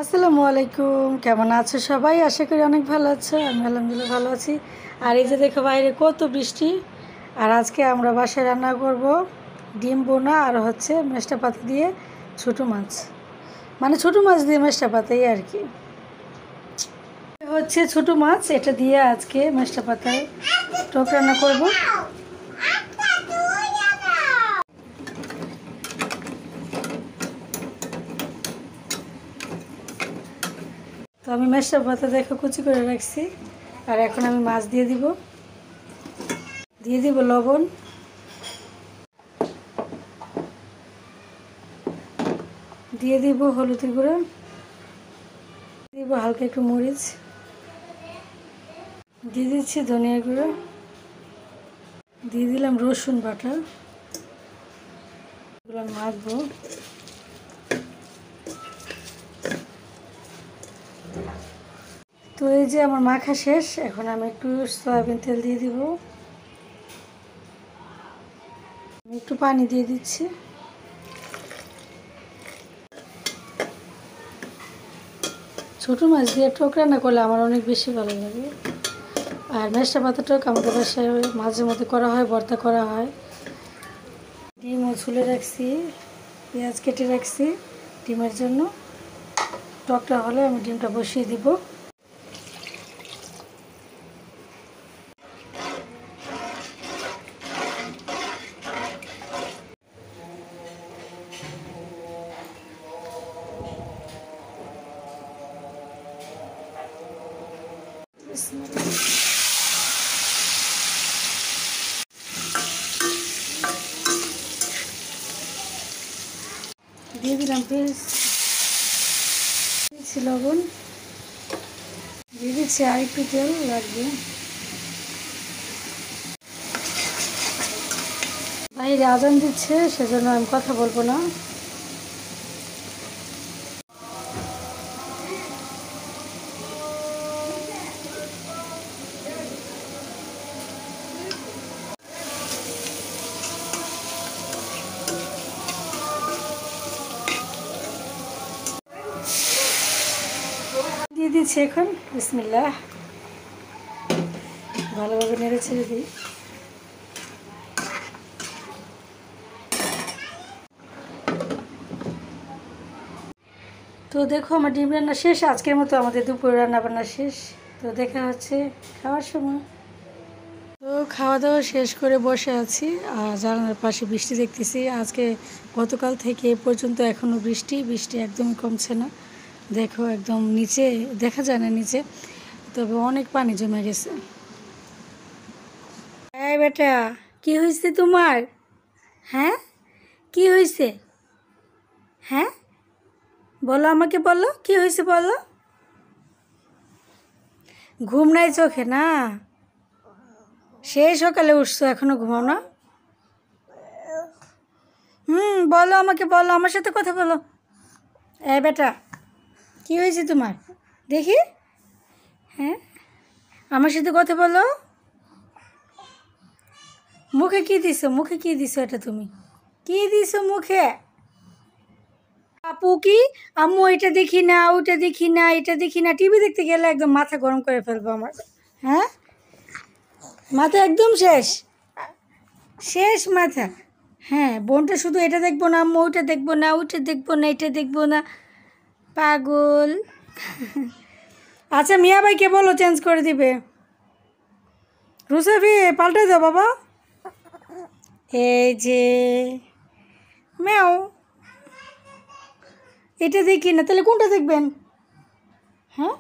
আসসালামু আলাইকুম, কেমন আছো সবাই? আশা করি অনেক ভালো আছো। আমি আলহামদুলিল্লাহ ভালো আছি। আর এই যে দেখো বাইরে কত বৃষ্টি। আর আজকে আমরা বাসায় রান্না করব ডিম বোনা আর হচ্ছে মেষ্টা পাতা দিয়ে ছোটো মাছ, মানে ছোটো মাছ দিয়ে মেষ্টা পাতা, এই আর কি। হচ্ছে ছোটো মাছ, এটা দিয়ে আজকে মেষ্টা পাতায় টক রান্না করব। তো আমি মেষ্টা পাতা দেখো কুচি করে রাখছি। আর এখন আমি মাছ দিয়ে দিব লবণ, দিয়ে দিব হলুদের গুঁড়ো, দিব হালকা একটু মরিচ, দিয়ে দিচ্ছি ধনিয়ার গুঁড়ো, দিয়ে দিলাম রসুন বাটা, এগুলো মাখবো। তো এই যে আমার মাখা শেষ, এখন আমি একটু সয়াবিন তেল দিয়ে দিব, আমি একটু পানি দিয়ে দিচ্ছি। ছোটো মাছ দিয়ে টক রান্না করলে আমার অনেক বেশি ভালো লাগে। আর মেষ্টা পাতা টক আমাদের বাসায় মাঝে মধ্যে করা হয়, ভর্তা করা হয়। ডিমও ছুলে রাখছি, পেঁয়াজ কেটে রাখছি ডিমের জন্য। টকটা হলে আমি ডিমটা বসিয়ে দিব। দিয়ে দিলাম পেঁয়াজ, দিচ্ছি লবণ, দিয়ে দিচ্ছি আর একটু তেল লাগবে। বাইরে আজান দিচ্ছে, সেজন্য আমি কথা বলবো না। দিয়ে দিচ্ছি এখন, বিসমিল্লাহ। ভালোভাবে নেড়ে ছেড়ে দিই। তো দেখো আমার ডিম রান্না শেষ, আজকের মতো আমাদের দুপুর রান্না বান্না শেষ। তো দেখা হচ্ছে খাওয়ার সময়। তো খাওয়া দাওয়া শেষ করে বসে আছি, আর জানালার পাশে বৃষ্টি দেখতেছি। আজকে গতকাল থেকে এ পর্যন্ত এখনও বৃষ্টি একদমই কমছে না। দেখো একদম নিচে দেখা যায় না নিচে, তবে অনেক পানি জমে গেছে। এই বেটা, কি হয়েছে তোমার? হ্যাঁ, কি হয়েছে? হ্যাঁ বলো, আমাকে বলো কি হয়েছে বলো। ঘুম নাই চোখে না? সেই সকালে উঠছো, এখনো ঘুমাও না? বলো আমাকে, বলো, আমার সাথে কথা বলো। এ বেটা, কি হয়েছে তোমার দেখি? হ্যাঁ, আমার সাথে কথা বলো। মুখে কি দিছো? মুখে কি দিছো? এটা তুমি কি দিছো মুখে? আপু কি আম্মু এটা দেখি না, ওইটা দেখি না, এটা দেখি না, টিভি দেখতে গেলে একদম মাথা গরম করে ফেলবো আমার। হ্যাঁ, মাথা একদম শেষ, শেষ মাথা। হ্যাঁ, বোনটা শুধু এটা দেখবো না, আম্মু ওইটা দেখবো না, ওইটা দেখবো না, এটা দেখবো না, পাগল। আচ্ছা মিয়া ভাইকে বলো চেঞ্জ করে দিবে। রুসাফি পাল্টে দাও বাবা। এই যে ম্যাও, এটা দেখি না, তাহলে কোনটা দেখবেন? হ্যাঁ,